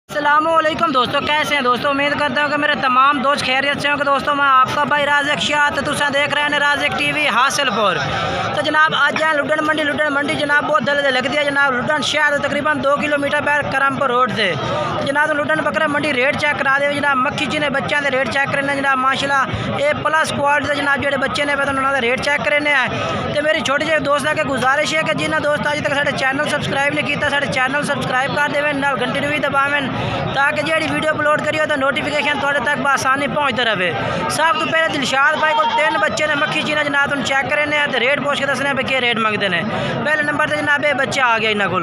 अस्सलामुअलैकुम दोस्तों, कैसे हैं दोस्तों। उम्मीद करता हूँ कि मेरे तमाम दोस्त खैरियत से होंगे। दोस्तों मैं आपका भाई राज़िक शाह, तो तुम देख रहे हैं राज़िक टीवी हासिलपुर। तो जनाब आज जाए लुडन मंडी जनाब बहुत दल लगती है जनाब। लुडन शहर तो तकरीबन 2 किलोमीटर बैर करमपुर रोड से जनाब। लुडन बकरा मंडी रेट चेक करा दे जनाब। मक्खी जिन्हें बच्चों के रेट चेक करने जनाब माशाल्लाह A+ क्वालिटी से जनाब जो बच्चे ने उन्होंने रेट चेक करने हैं। तो मेरी छोटी जी दोस्त के गुजारिश है कि जिन्हें दोस्त अज तक साढ़े चैनल सबसक्राइब नहीं किया साढ़े चैनल सबसक्राइब कर देवें, नाल घंटी भी दबावें ताकि जी वीडियो अपलोड करिए तो नोटिफिकेशन थोड़े तक बसानी पहुँचते रहे। सब तो पहले दिलशाद भाई को 3 बच्चे ने मक्खी चीना जनाब तुम चेक करने तो रेट पूछ के दसने पे क्या रेट मंगते हैं। पहले नंबर से जनाब ये बच्चा आ गया इन्होंने को।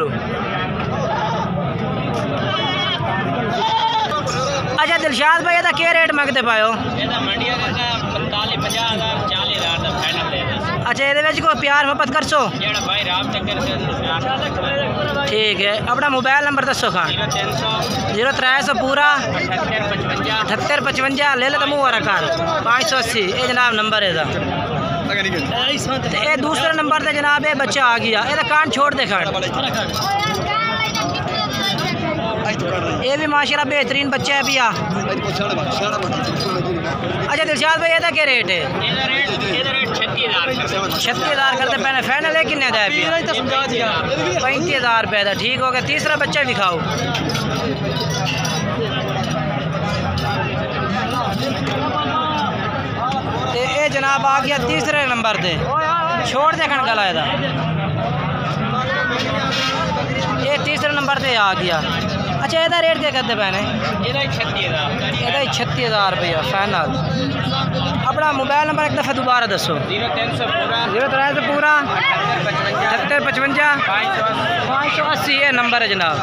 अच्छा दिलशाद भाई ये क्या रेट मंगते पाओ? अच्छा ये कोई प्यार मोहब्बत कर सो ठीक है। अपना मोबाइल नंबर दसो खान। 0300 पूरा 7855 ले ले तो मुँह वाला कार 580 ये जनाब नंबर है। ये दूसरे नंबर से जनाब ये बच्चा आ गया। ये कान छोड़ दे खान। ये भी माशाल्लाह बेहतरीन बच्चा है भैया। अच्छा दिलशाद भाई ये क्या रेट है? 36,000 करते पहले फाइनल है किन्ने का? 35,000 रुपये का। ठीक हो गया। तीसरा बच्चा भी खाओ। ये जनाब आ गया तीसरे नंबर से। छोड़ देखन गला ये तीसरे नंबर से आ गया। अच्छा ਇਹਦਾ रेट क्या करते पैने? ਇਹਦਾ 36,000 रुपया फाइनल। अपना मोबाइल नंबर एक दफ़ा दोबारा दसो। 0300 पूरा 7855 580 ये नंबर है जनाब।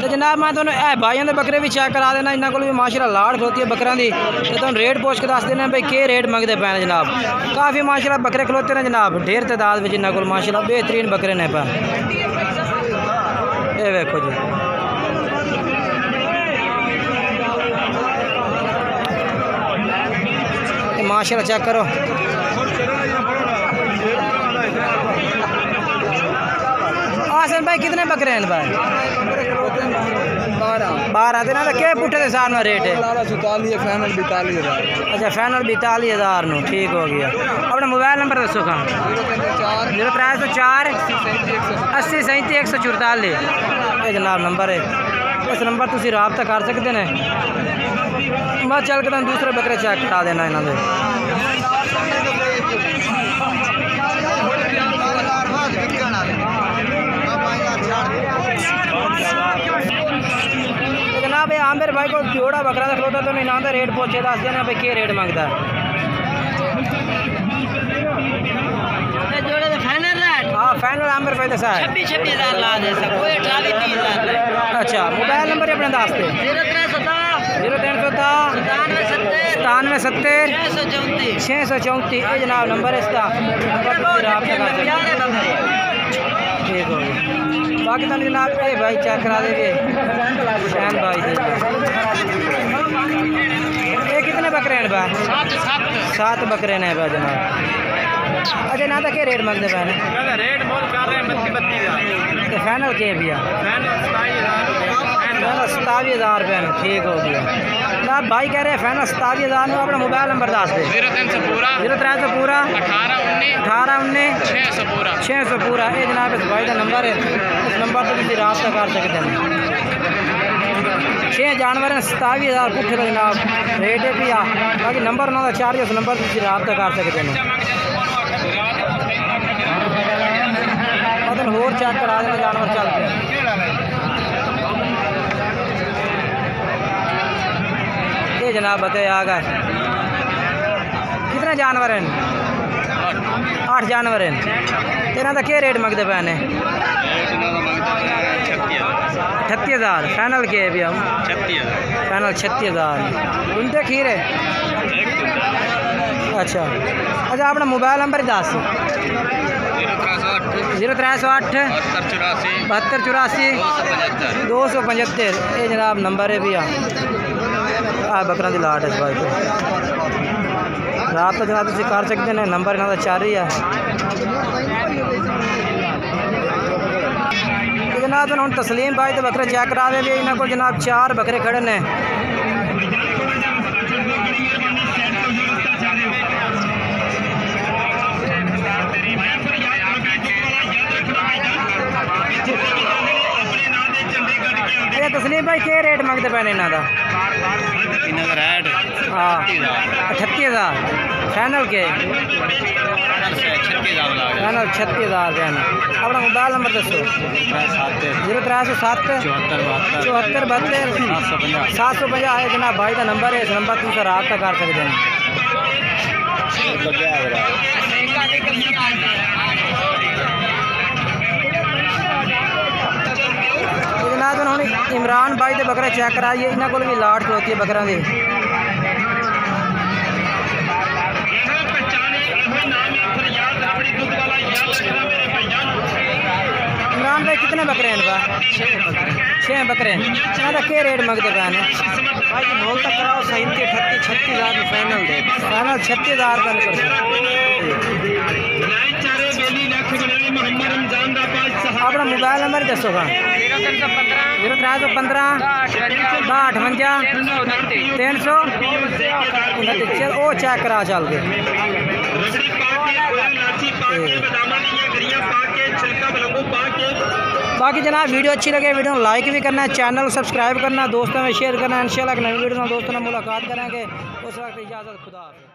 तो जनाब मैं तो भाइयों के बकरे भी चेक करा देना। इन्होंने को भी माशाल्लाह लाड़ खलोती है बकरा की। तो तुम रेट पूछ के दस देना भाई क्या रेट मंगते पे जनाब। काफ़ी माशाल्लाह बकरे खलोते हैं जनाब, ढेर तादाद में इन्होंने को माशाल्लाह बेहतरीन बकरे ने पे। ये देखो जी माशाल्लाह चेक करो। आसन भाई कितने बकरे हैं भाई? 12 दिन क्या पुठे के साथ में रेट है? फाइनल 42,000। अच्छा फाइनल 42,000 नो ठीक हो गया। अपना मोबाइल नंबर दसो कहाँ? 0304 80 37 144 ये जनाब नंबर है। इस नंबर तुम रबता कर सकते हैं। मैं चल के तुम दूसरे बकरे चेक करा देना इन्होंने। जनाब हाँ मेरे भाई को जोड़ा बकरा का खलोता तो इन्होंने रेट पूछे दस देना भाई क्या रेट मंगता है। हाँ फाइनल आमिर भाई दसा है 26,000 ला दे सको 28,000। अच्छा मोबाइल नंबर अपने दस दे। 0370 634 ये जनाब नंबर है इसका। ठीक हो गया। बाकी तो जनाब ये भाई चेक करा देंगे शैन भाई से। ये कितने बकरे हैं भाई? 7 बकरे हैं भाई जनाब। अच्छा ना तो क्या रेट मंगते पैने? रेट बोल कर रहे हैं 32,000। तो फाइनल के भैया? 27,000 रुपये में ठीक हो गया। ना भाई कह रहे हैं फाइनल 27,000 में। अपना मोबाइल नंबर दस दे। 0300 पूरा 18 19 600 पूरा ये जनाब इस भाई का नंबर है। इस नंबर पर तुम रब्ता कर सकते हैं। 6 जानवर 27,000 पुठे का जनाब रेट है भैया। बाकी नंबर उन्होंने चार्ज उस नंबर पर तुम रब्ता कर सकते हैं। मतलब होर चेक करा देना जानवर चल के। ये जनाब बताए आ गए कितने जानवर हैं? 8 जानवर हैं। तेरा तो क्या रेट मंगते पैने? 38,000 फाइनल के भैया? फाइनल 36,000। उनते खीर है? अच्छा अच्छा अपना मोबाइल नंबर ही दस। 0308 72 84 275 ये जनाब नंबर है भैया। बकरा की लाट इस भाई को रात जनाब तुम कर सकते हैं। नंबर इन्हों का 4 ही है। जनाब हम तस्लीम भाई तो बकरे चेक करा दे इन्होंने को जनाब 4 बकरे खड़े ने। तस्लीम भाई क्या रेट मंगते पे इन्हों का? हाँ 38,000 फाइनल के फाइनल 36,000 रुपये। अपना मोबाइल नंबर दसो। 0307 74 72 750 है जनाब भाई का नंबर है। इस नंबर तुम रब्ता कर सकते हैं। जनाब हम इमरान भाई के बकरे चेक कराइए। इन्होंने को भी लाट खलोती है बकरा की। इमरान भाई कितने बकरे हैं इनका? 6 बकरे। इन्होंने क्या रेट मंगते पे हैं भाई? मोल तक कराओ 36,000 फाइनल दे। फाइनल 36,000 का अपना मोबाइल नंबर दसो। 0315 58 329 वो चेक करा चल के। बाकी जनाब वीडियो अच्छी लगे वीडियो लाइक भी करना है, चैनल सब्सक्राइब करना, दोस्तों में शेयर करना। इंशाल्लाह नई वीडियो में दोस्तों में मुलाकात करेंगे। उस वक्त इजाज़त, खुदा हाफ़िज़।